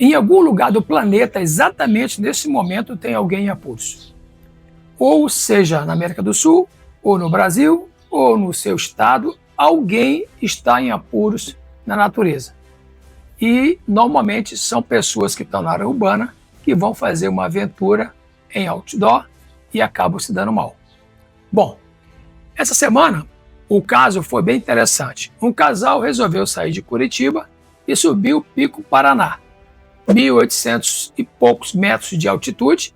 Em algum lugar do planeta, exatamente nesse momento, tem alguém em apuros. Ou seja, na América do Sul, ou no Brasil, ou no seu estado, alguém está em apuros na natureza. E normalmente são pessoas que estão na área urbana que vão fazer uma aventura em outdoor e acabam se dando mal. Bom, essa semana o caso foi bem interessante. Um casal resolveu sair de Curitiba e subir o Pico Paraná, 1.800 e poucos metros de altitude.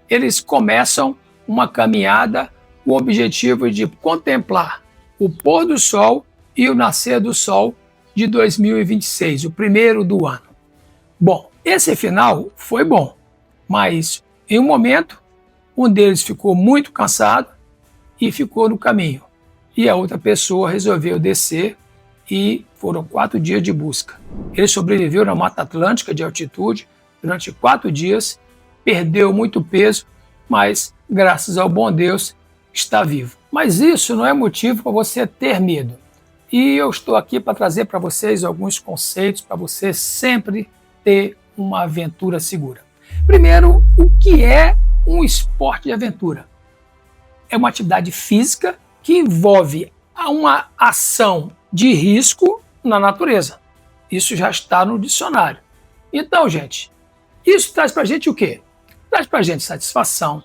Eles começam uma caminhada com o objetivo de contemplar o pôr do sol e o nascer do sol de 2026, o primeiro do ano. Bom, esse final foi bom, mas em um momento um deles ficou muito cansado e ficou no caminho. E a outra pessoa resolveu descer e foram 4 dias de busca. Ele sobreviveu na Mata Atlântica de altitude durante 4 dias, perdeu muito peso, mas graças ao bom Deus está vivo. Mas isso não é motivo para você ter medo. E eu estou aqui para trazer para vocês alguns conceitos para você sempre ter uma aventura segura. Primeiro, o que é um esporte de aventura? É uma atividade física que envolve uma ação de risco na natureza. Isso já está no dicionário. Então, gente, isso traz para a gente o quê? Traz para a gente satisfação,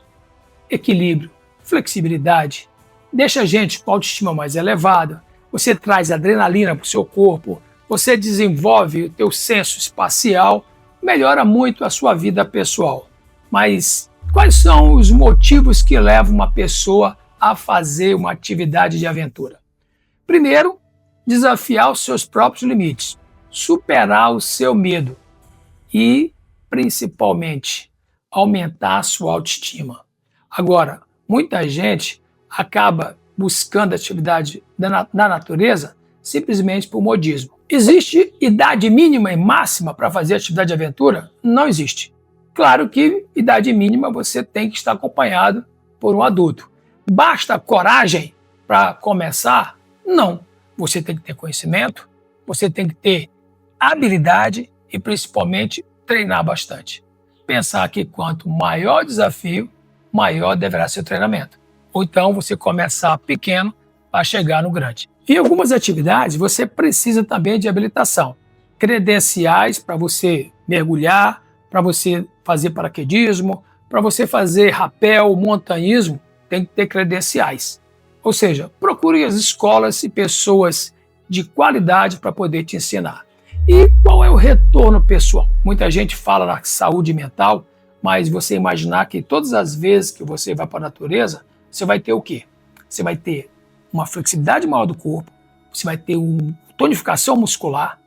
equilíbrio, flexibilidade, deixa a gente com a autoestima mais elevada, você traz adrenalina para o seu corpo, você desenvolve o teu senso espacial, melhora muito a sua vida pessoal. Mas quais são os motivos que levam uma pessoa a fazer uma atividade de aventura? Primeiro, desafiar os seus próprios limites, superar o seu medo e, principalmente, aumentar a sua autoestima. Agora, muita gente acaba buscando atividade na natureza simplesmente por modismo. Existe idade mínima e máxima para fazer atividade de aventura? Não existe. Claro que idade mínima você tem que estar acompanhado por um adulto. Basta coragem para começar? Não. Você tem que ter conhecimento, você tem que ter habilidade e principalmente treinar bastante. Pensar que quanto maior o desafio, maior deverá ser o treinamento. Ou então você começar pequeno para chegar no grande. Em algumas atividades você precisa também de habilitação, credenciais para você mergulhar, para você fazer paraquedismo, para você fazer rapel, montanhismo, tem que ter credenciais. Ou seja, procure as escolas e pessoas de qualidade para poder te ensinar. E qual é o retorno pessoal? Muita gente fala na saúde mental, mas você imaginar que todas as vezes que você vai para a natureza, você vai ter o quê? Você vai ter uma flexibilidade maior do corpo, você vai ter uma tonificação muscular,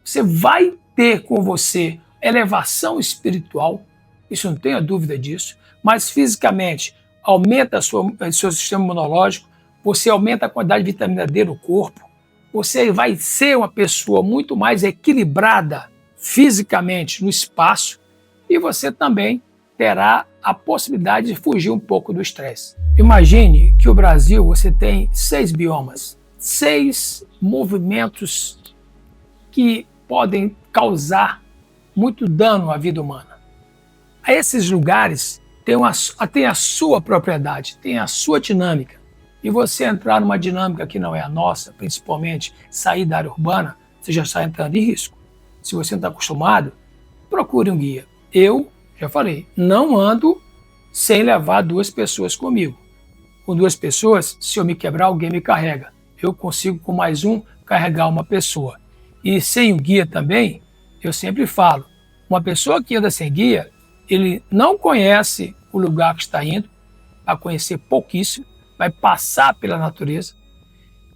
você vai ter com você elevação espiritual, isso não tenha dúvida disso, mas fisicamente aumenta o seu sistema imunológico, você aumenta a quantidade de vitamina D no corpo, você vai ser uma pessoa muito mais equilibrada fisicamente no espaço e você também terá a possibilidade de fugir um pouco do estresse. Imagine que o Brasil você tem 6 biomas, 6 movimentos que podem causar muito dano à vida humana. Esses lugares têm a sua propriedade, têm a sua dinâmica. E você entrar numa dinâmica que não é a nossa, principalmente sair da área urbana, você já está entrando em risco. Se você não está acostumado, procure um guia. Eu já falei, não ando sem levar 2 pessoas comigo. Com 2 pessoas, se eu me quebrar, alguém me carrega. Eu consigo, com mais um, carregar uma pessoa. E sem o guia também, eu sempre falo, uma pessoa que anda sem guia, ele não conhece o lugar que está indo, vai conhecer pouquíssimo, vai passar pela natureza,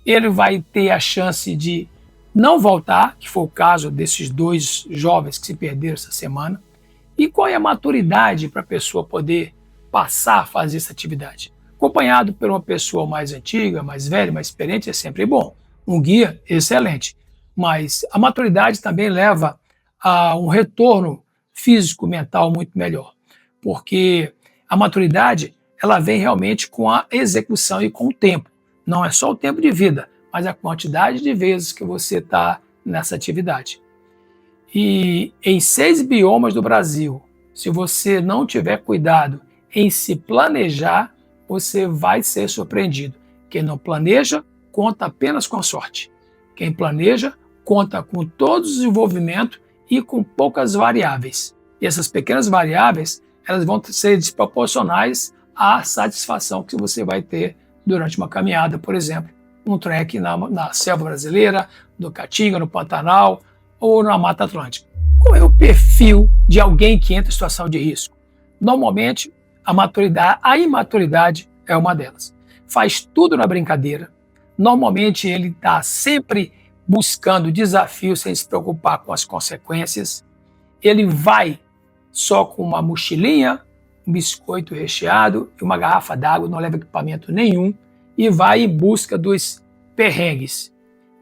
ele vai ter a chance de não voltar, que foi o caso desses 2 jovens que se perderam essa semana. E qual é a maturidade para a pessoa poder passar a fazer essa atividade? Acompanhado por uma pessoa mais antiga, mais velha, mais experiente, é sempre bom. Um guia, excelente. Mas a maturidade também leva a um retorno físico, mental muito melhor. Porque a maturidade, ela vem realmente com a execução e com o tempo. Não é só o tempo de vida, mas a quantidade de vezes que você está nessa atividade. E em 6 biomas do Brasil, se você não tiver cuidado em se planejar, você vai ser surpreendido. Quem não planeja, conta apenas com a sorte. Quem planeja, conta com todo o desenvolvimento e com poucas variáveis. E essas pequenas variáveis, elas vão ser desproporcionais à satisfação que você vai ter durante uma caminhada, por exemplo, um trek na selva brasileira, no Caatinga, no Pantanal ou na Mata Atlântica. Qual é o perfil de alguém que entra em situação de risco? Normalmente, a imaturidade é uma delas. Faz tudo na brincadeira. Normalmente, ele está sempre buscando desafios sem se preocupar com as consequências. Ele vai só com uma mochilinha, um biscoito recheado e uma garrafa d'água, não leva equipamento nenhum e vai em busca dos perrengues.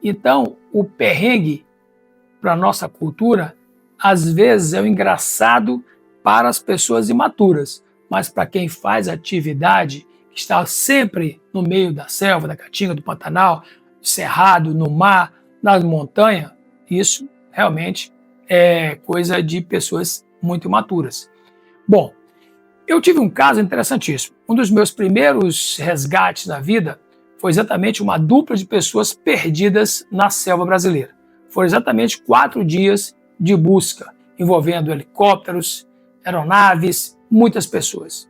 Então, o perrengue, para a nossa cultura, às vezes é o engraçado para as pessoas imaturas, mas para quem faz atividade, que está sempre no meio da selva, da Caatinga, do Pantanal, do Cerrado, no mar, nas montanhas, isso realmente é coisa de pessoas muito imaturas. Bom, eu tive um caso interessantíssimo. Um dos meus primeiros resgates na vida foi exatamente uma dupla de pessoas perdidas na selva brasileira. Foram exatamente 4 dias de busca, envolvendo helicópteros, aeronaves, muitas pessoas.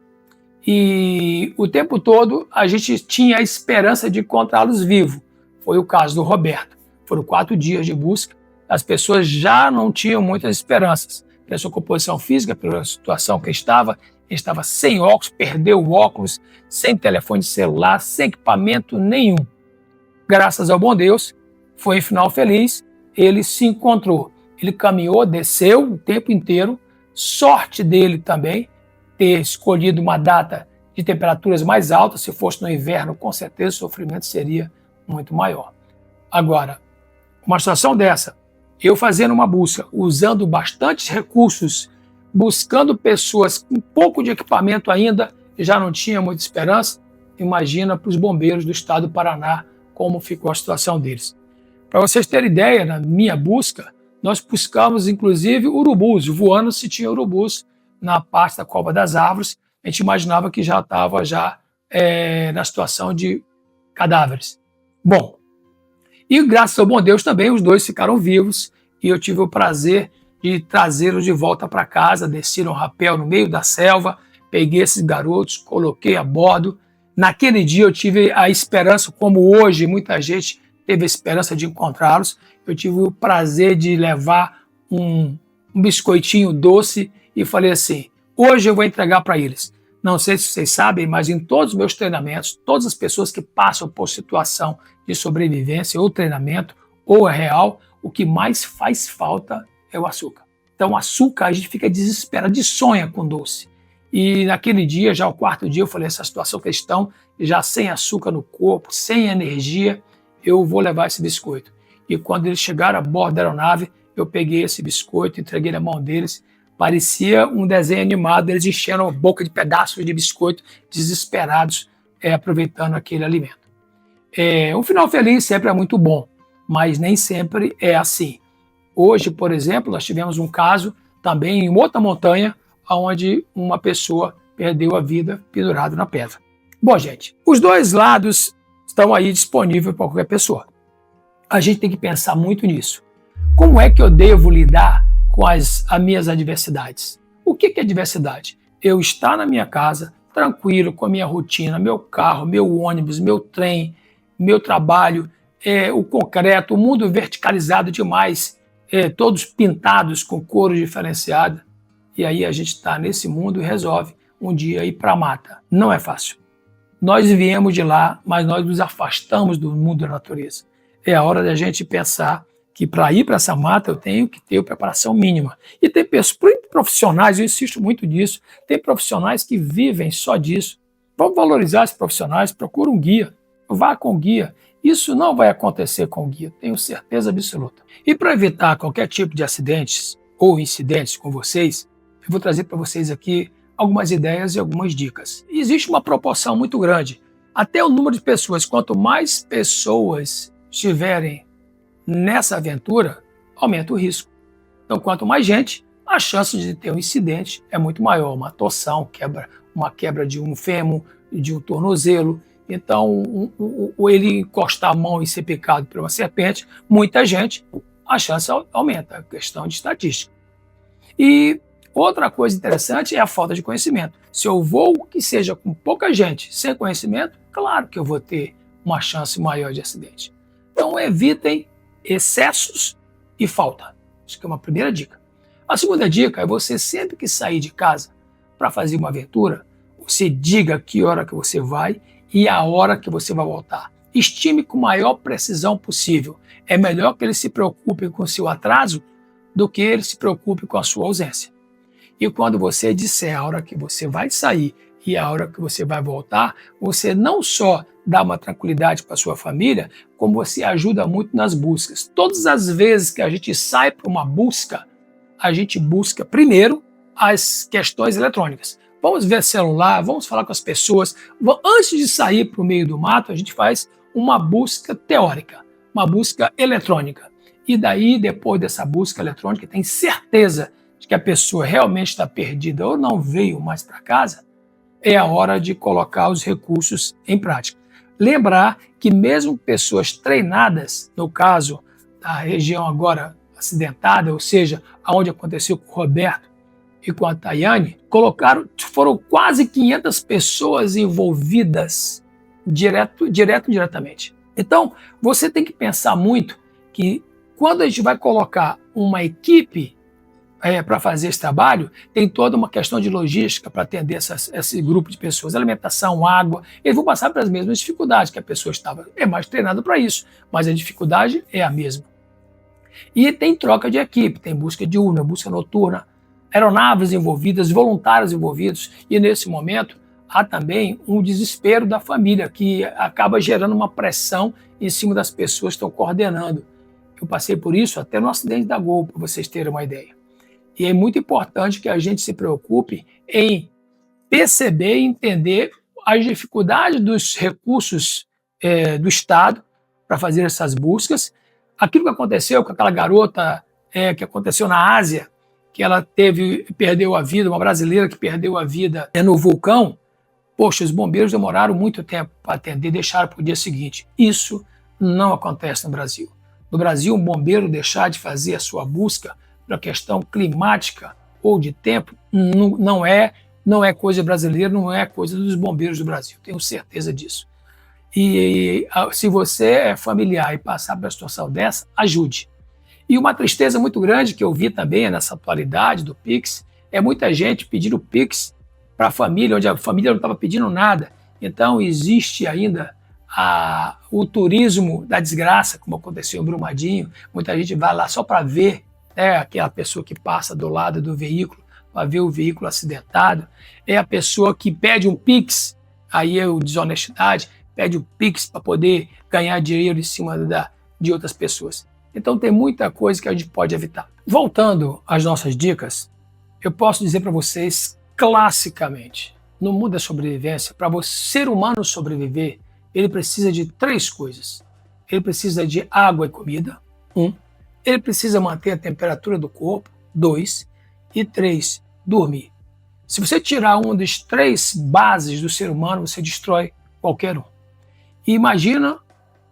E o tempo todo a gente tinha a esperança de encontrá-los vivos. Foi o caso do Roberto. Foram 4 dias de busca. As pessoas já não tinham muitas esperanças pela sua composição física, pela situação que ele estava sem óculos, perdeu o óculos, sem telefone celular, sem equipamento nenhum. Graças ao bom Deus, foi um final feliz, ele se encontrou. Ele caminhou, desceu o tempo inteiro, sorte dele também, ter escolhido uma data de temperaturas mais altas. Se fosse no inverno, com certeza o sofrimento seria muito maior. Agora, uma situação dessa, eu fazendo uma busca, usando bastantes recursos, buscando pessoas com pouco de equipamento ainda, já não tinha muita esperança, imagina para os bombeiros do estado do Paraná como ficou a situação deles. Para vocês terem ideia, na minha busca, nós buscamos inclusive urubus, voando se tinha urubus na parte da cova das árvores, a gente imaginava que já estava na situação de cadáveres. Bom, e graças ao bom Deus também os dois ficaram vivos e eu tive o prazer de trazê-los de volta para casa, desci no rapel no meio da selva, peguei esses garotos, coloquei a bordo. Naquele dia eu tive a esperança, como hoje muita gente teve a esperança de encontrá-los, eu tive o prazer de levar um biscoitinho doce e falei assim, hoje eu vou entregar para eles. Não sei se vocês sabem, mas em todos os meus treinamentos, todas as pessoas que passam por situação de sobrevivência ou treinamento ou é real, o que mais faz falta é o açúcar. Então, o açúcar, a gente fica desesperado, de sonha com doce. E naquele dia, já o 4º dia, eu falei, essa situação que eles estão, já sem açúcar no corpo, sem energia, eu vou levar esse biscoito. E quando eles chegaram a bordo da aeronave, eu peguei esse biscoito, entreguei na mão deles, parecia um desenho animado, eles encheram a boca de pedaços de biscoito, desesperados, aproveitando aquele alimento. Um final feliz sempre é muito bom, mas nem sempre é assim. Hoje, por exemplo, nós tivemos um caso também em outra montanha, onde uma pessoa perdeu a vida pendurada na pedra. Bom, gente, os dois lados estão aí disponíveis para qualquer pessoa. A gente tem que pensar muito nisso. Como é que eu devo lidar com as minhas adversidades? O que é adversidade? Eu estar na minha casa, tranquilo, com a minha rotina, meu carro, meu ônibus, meu trem, meu trabalho, o concreto, o mundo verticalizado demais, todos pintados com cor diferenciada. E aí a gente está nesse mundo e resolve um dia ir para a mata. Não é fácil. Nós viemos de lá, mas nós nos afastamos do mundo da natureza. É a hora da gente pensar que para ir para essa mata eu tenho que ter a preparação mínima. E tem profissionais, eu insisto muito nisso, tem profissionais que vivem só disso. Vamos valorizar esses profissionais, procura um guia, vá com o guia. Isso não vai acontecer com o guia, tenho certeza absoluta. E para evitar qualquer tipo de acidentes ou incidentes com vocês, eu vou trazer para vocês aqui algumas ideias e algumas dicas. Existe uma proporção muito grande. Até o número de pessoas, quanto mais pessoas estiverem nessa aventura, aumenta o risco. Então, quanto mais gente, a chance de ter um incidente é muito maior, uma torção, uma quebra de um fêmur, de um tornozelo. Então, ele encostar a mão e ser picado por uma serpente, muita gente, a chance aumenta, a questão de estatística. E outra coisa interessante é a falta de conhecimento. Se eu vou que seja com pouca gente, sem conhecimento, claro que eu vou ter uma chance maior de acidente. Então, evitem excessos e falta. Acho que é uma primeira dica. A segunda dica é você, sempre que sair de casa para fazer uma aventura, você diga que hora que você vai e a hora que você vai voltar. Estime com a maior precisão possível. É melhor que ele se preocupe com o seu atraso do que ele se preocupe com a sua ausência. E quando você disser a hora que você vai sair e a hora que você vai voltar, você não só dá uma tranquilidade para a sua família, como você ajuda muito nas buscas. Todas as vezes que a gente sai para uma busca, a gente busca primeiro as questões eletrônicas. Vamos ver celular, vamos falar com as pessoas. Antes de sair para o meio do mato, a gente faz uma busca teórica, uma busca eletrônica. E daí, depois dessa busca eletrônica, tem certeza de que a pessoa realmente está perdida ou não veio mais para casa, é a hora de colocar os recursos em prática. Lembrar que mesmo pessoas treinadas, no caso da região agora acidentada, ou seja, onde aconteceu com o Roberto e com a Tayane, foram quase 500 pessoas envolvidas diretamente. Então, você tem que pensar muito que quando a gente vai colocar uma equipe para fazer esse trabalho, tem toda uma questão de logística para atender esse grupo de pessoas, alimentação, água. Eles vão passar pelas mesmas dificuldades que a pessoa é mais treinada para isso, mas a dificuldade é a mesma. E tem troca de equipe, tem busca diurna, busca noturna, aeronaves envolvidas, voluntários envolvidos, e nesse momento há também um desespero da família, que acaba gerando uma pressão em cima das pessoas que estão coordenando. Eu passei por isso até no acidente da Gol, para vocês terem uma ideia. E é muito importante que a gente se preocupe em perceber e entender as dificuldades dos recursos do Estado para fazer essas buscas. Aquilo que aconteceu com aquela garota que aconteceu na Ásia, que ela perdeu a vida, uma brasileira que perdeu a vida no vulcão, poxa, os bombeiros demoraram muito tempo para atender, deixaram para o dia seguinte. Isso não acontece no Brasil. No Brasil, um bombeiro deixar de fazer a sua busca para questão climática ou de tempo não é coisa brasileira, não é coisa dos bombeiros do Brasil, tenho certeza disso. E se você é familiar e passar por uma situação dessa, ajude. E uma tristeza muito grande que eu vi também nessa atualidade do Pix, é muita gente pedindo Pix para a família, onde a família não estava pedindo nada. Então existe ainda o turismo da desgraça, como aconteceu em Brumadinho. Muita gente vai lá só para ver aquela pessoa que passa do lado do veículo, para ver o veículo acidentado. É a pessoa que pede um Pix, aí é a desonestidade, pede o Pix para poder ganhar dinheiro em cima de outras pessoas. Então tem muita coisa que a gente pode evitar. Voltando às nossas dicas, eu posso dizer para vocês classicamente, no mundo da sobrevivência, para o ser humano sobreviver, ele precisa de 3 coisas. Ele precisa de água e comida, 1. Ele precisa manter a temperatura do corpo, 2. E 3, dormir. Se você tirar uma das 3 bases do ser humano, você destrói qualquer um. E imagina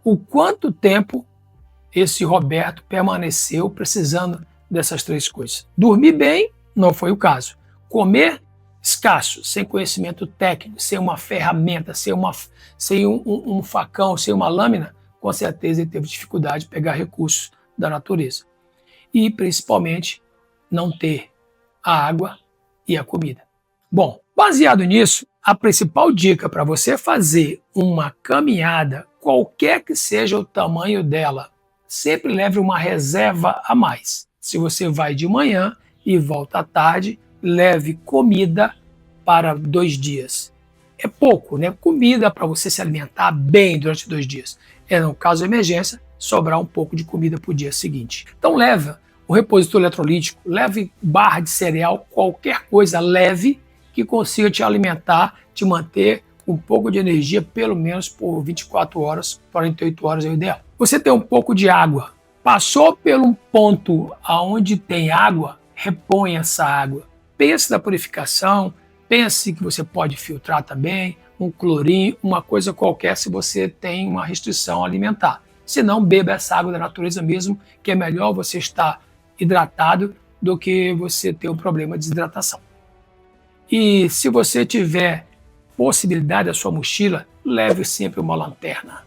o quanto tempo esse Roberto permaneceu precisando dessas 3 coisas. Dormir bem não foi o caso. Comer escasso, sem conhecimento técnico, sem uma ferramenta, sem um facão, sem uma lâmina, com certeza ele teve dificuldade de pegar recursos da natureza. E, principalmente, não ter a água e a comida. Bom, baseado nisso, a principal dica para você fazer uma caminhada, qualquer que seja o tamanho dela, sempre leve uma reserva a mais. Se você vai de manhã e volta à tarde, leve comida para 2 dias. É pouco, né? Comida para você se alimentar bem durante 2 dias. No caso de emergência, sobrar um pouco de comida para o dia seguinte. Então leve o repositor eletrolítico, leve barra de cereal, qualquer coisa leve que consiga te alimentar, te manter com um pouco de energia, pelo menos por 24 horas, 48 horas é o ideal. Você tem um pouco de água, Passou por um ponto onde tem água, repõe essa água. Pense na purificação, pense que você pode filtrar também, um clorinho, uma coisa qualquer se você tem uma restrição alimentar. Se não, beba essa água da natureza mesmo, que é melhor você estar hidratado do que você ter um problema de desidratação. E se você tiver possibilidade da sua mochila, leve sempre uma lanterna.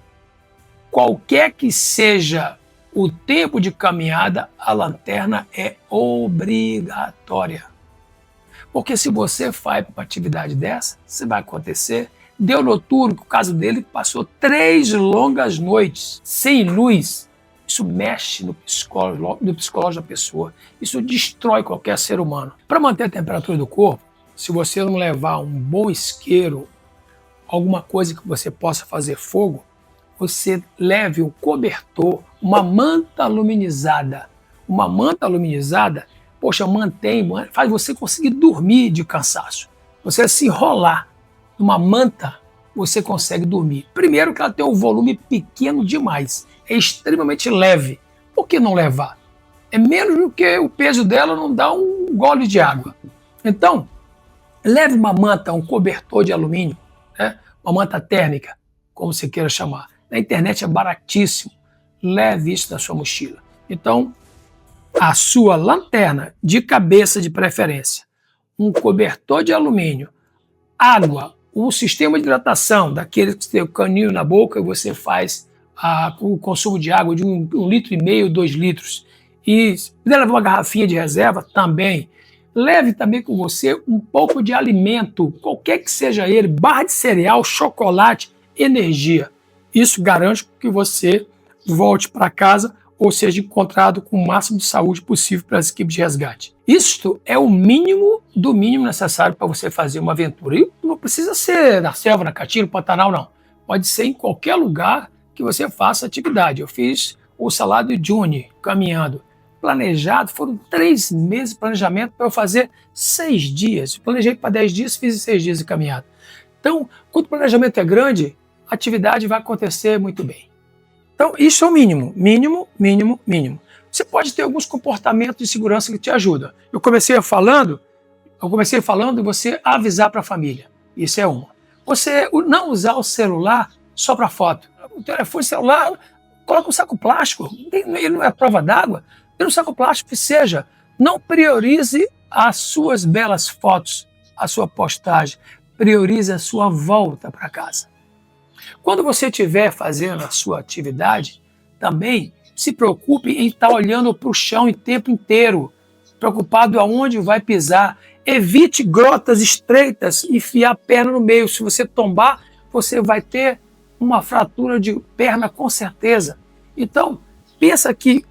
Qualquer que seja o tempo de caminhada, a lanterna é obrigatória. Porque se você faz uma atividade dessa, isso vai acontecer. Deu noturno, que o caso dele passou 3 longas noites sem luz. Isso mexe no psicológico da pessoa. Isso destrói qualquer ser humano. Para manter a temperatura do corpo, se você não levar um bom isqueiro, alguma coisa que você possa fazer fogo, você leve um cobertor, uma manta aluminizada. Uma manta aluminizada, poxa, faz você conseguir dormir de cansaço. Você se enrolar numa manta, você consegue dormir. Primeiro que ela tem um volume pequeno demais, é extremamente leve. Por que não levar? É menos do que o peso dela não dá um gole de água. Então, leve uma manta, um cobertor de alumínio, né? Uma manta térmica, como você queira chamar. Na internet é baratíssimo. Leve isso na sua mochila. Então, a sua lanterna de cabeça de preferência, um cobertor de alumínio, água, um sistema de hidratação, daquele que tem o caninho na boca e você faz o consumo de água de 1,5 litro, 2 litros. E se puder levar uma garrafinha de reserva, também. Leve também com você um pouco de alimento, qualquer que seja ele, barra de cereal, chocolate, energia. Isso garante que você volte para casa ou seja encontrado com o máximo de saúde possível para as equipes de resgate. Isto é o mínimo do mínimo necessário para você fazer uma aventura. E não precisa ser na selva, na Caatinga, no Pantanal, não. Pode ser em qualquer lugar que você faça atividade. Eu fiz o Salar de Uyuni caminhando. Planejado, foram 3 meses de planejamento para eu fazer 6 dias. Eu planejei para 10 dias, fiz 6 dias de caminhada. Então, quando o planejamento é grande, a atividade vai acontecer muito bem. Então, isso é o mínimo, mínimo, mínimo, mínimo. Você pode ter alguns comportamentos de segurança que te ajudam. Eu comecei falando você avisar para a família. Isso é uma. Você não usar o celular só para foto. O telefone celular, coloca um saco plástico, ele não é prova d'água. No saco plástico que seja, não priorize as suas belas fotos, a sua postagem. Priorize a sua volta para casa. Quando você estiver fazendo a sua atividade, também se preocupe em estar olhando para o chão o tempo inteiro, preocupado aonde vai pisar. Evite grotas estreitas, enfiar a perna no meio. Se você tombar, você vai ter uma fratura de perna com certeza. Então, pensa que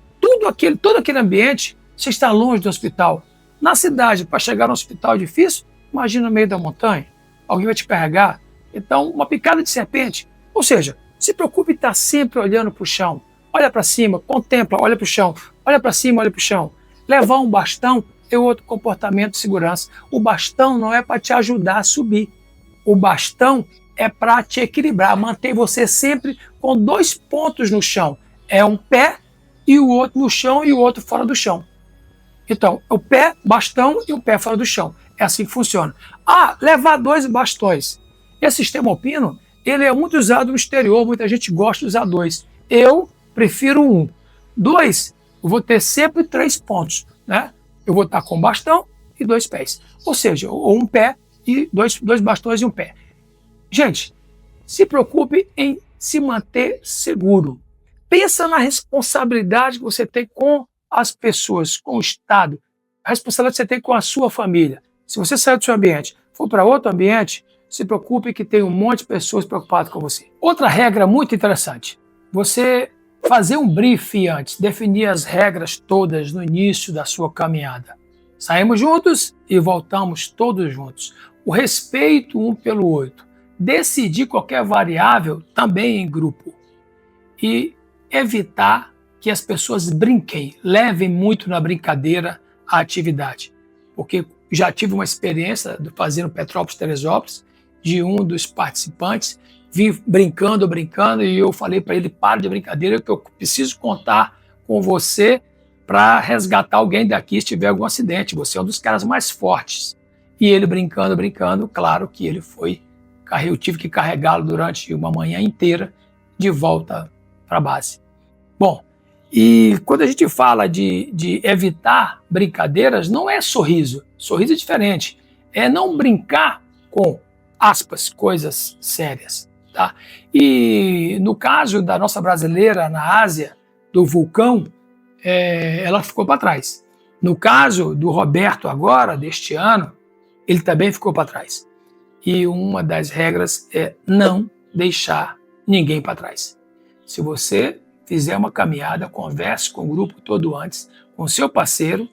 todo aquele ambiente, você está longe do hospital. Na cidade, para chegar no hospital é difícil, imagina no meio da montanha, alguém vai te carregar. Então, uma picada de serpente. Ou seja, se preocupe em estar sempre olhando para o chão. Olha para cima, contempla, olha para o chão. Olha para cima, olha para o chão. Levar um bastão é outro comportamento de segurança. O bastão não é para te ajudar a subir. O bastão é para te equilibrar, manter você sempre com 2 pontos no chão. É um pé e o outro no chão e o outro fora do chão. Então, o pé, bastão e o pé fora do chão. É assim que funciona. Levar 2 bastões. Esse sistema alpino, ele é muito usado no exterior, muita gente gosta de usar 2. Eu prefiro 1. 2, eu vou ter sempre 3 pontos, né? Eu vou estar com bastão e 2 pés. Ou seja, ou um pé e 2 bastões e um pé. Gente, se preocupe em se manter seguro. Pensa na responsabilidade que você tem com as pessoas, com o Estado, a responsabilidade que você tem com a sua família. Se você sair do seu ambiente, for para outro ambiente, se preocupe que tem um monte de pessoas preocupadas com você. Outra regra muito interessante, você fazer um briefing antes, definir as regras todas no início da sua caminhada. Saímos juntos e voltamos todos juntos. O respeito um pelo outro. Decidir qualquer variável também em grupo. E evitar que as pessoas brinquem, levem muito na brincadeira a atividade. Porque já tive uma experiência de fazer no Petrópolis-Teresópolis, de um dos participantes, vim brincando, e eu falei para ele, para de brincadeira, que eu preciso contar com você para resgatar alguém daqui se tiver algum acidente. Você é um dos caras mais fortes. E ele brincando, claro que ele foi. Eu tive que carregá-lo durante uma manhã inteira de volta para a base. Bom, e quando a gente fala de evitar brincadeiras, não é sorriso. Sorriso é diferente. É não brincar com, aspas, coisas sérias. Tá? E no caso da nossa brasileira na Ásia, do vulcão, ela ficou para trás. No caso do Roberto agora, deste ano, ele também ficou para trás. E uma das regras é não deixar ninguém para trás. Se você fizer uma caminhada, converse com o grupo todo antes, com seu parceiro,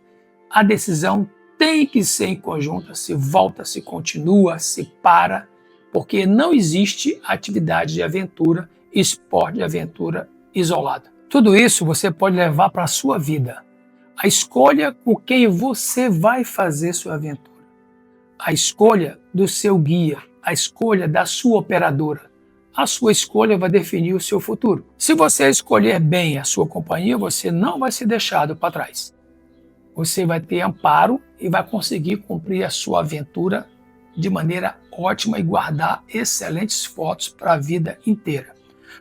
a decisão tem que ser em conjunto, se volta, se continua, se para, porque não existe atividade de aventura, esporte de aventura isolado. Tudo isso você pode levar para a sua vida. A escolha com quem você vai fazer sua aventura. A escolha do seu guia, a escolha da sua operadora. A sua escolha vai definir o seu futuro. Se você escolher bem a sua companhia, você não vai ser deixado para trás. Você vai ter amparo e vai conseguir cumprir a sua aventura de maneira ótima e guardar excelentes fotos para a vida inteira.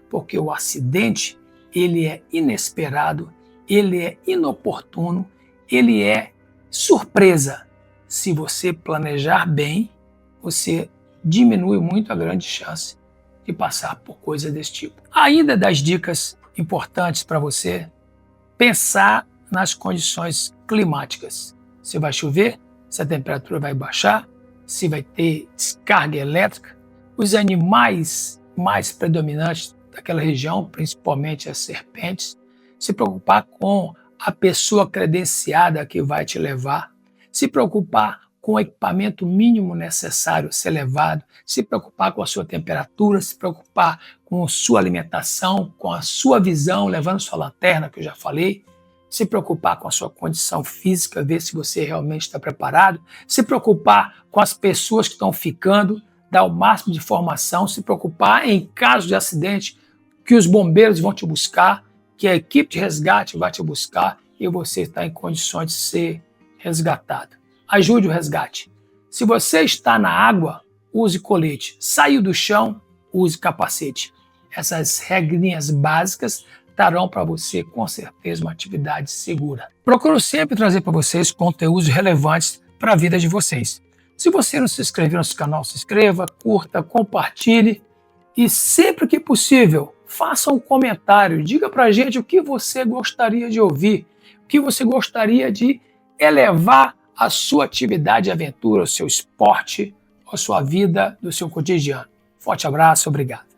Porque o acidente, ele é inesperado, ele é inoportuno, ele é surpresa. Se você planejar bem, você diminui muito a grande chance de passar por coisas desse tipo. Ainda das dicas importantes para você, pensar nas condições climáticas. Se vai chover, se a temperatura vai baixar, se vai ter descarga elétrica. Os animais mais predominantes daquela região, principalmente as serpentes, se preocupar com a pessoa credenciada que vai te levar, se preocupar com o equipamento mínimo necessário a ser levado, se preocupar com a sua temperatura, se preocupar com a sua alimentação, com a sua visão, levando sua lanterna, que eu já falei, se preocupar com a sua condição física, ver se você realmente está preparado, se preocupar com as pessoas que estão ficando, dar o máximo de informação, se preocupar em caso de acidente, que os bombeiros vão te buscar, que a equipe de resgate vai te buscar e você está em condições de ser resgatado. Ajude o resgate. Se você está na água, use colete. Saiu do chão, use capacete. Essas regrinhas básicas darão para você, com certeza, uma atividade segura. Procuro sempre trazer para vocês conteúdos relevantes para a vida de vocês. Se você não se inscreveu no nosso canal, se inscreva, curta, compartilhe e sempre que possível, faça um comentário. Diga para a gente o que você gostaria de ouvir, o que você gostaria de elevar a sua atividade de aventura, o seu esporte, a sua vida, do seu cotidiano. Forte abraço, obrigado.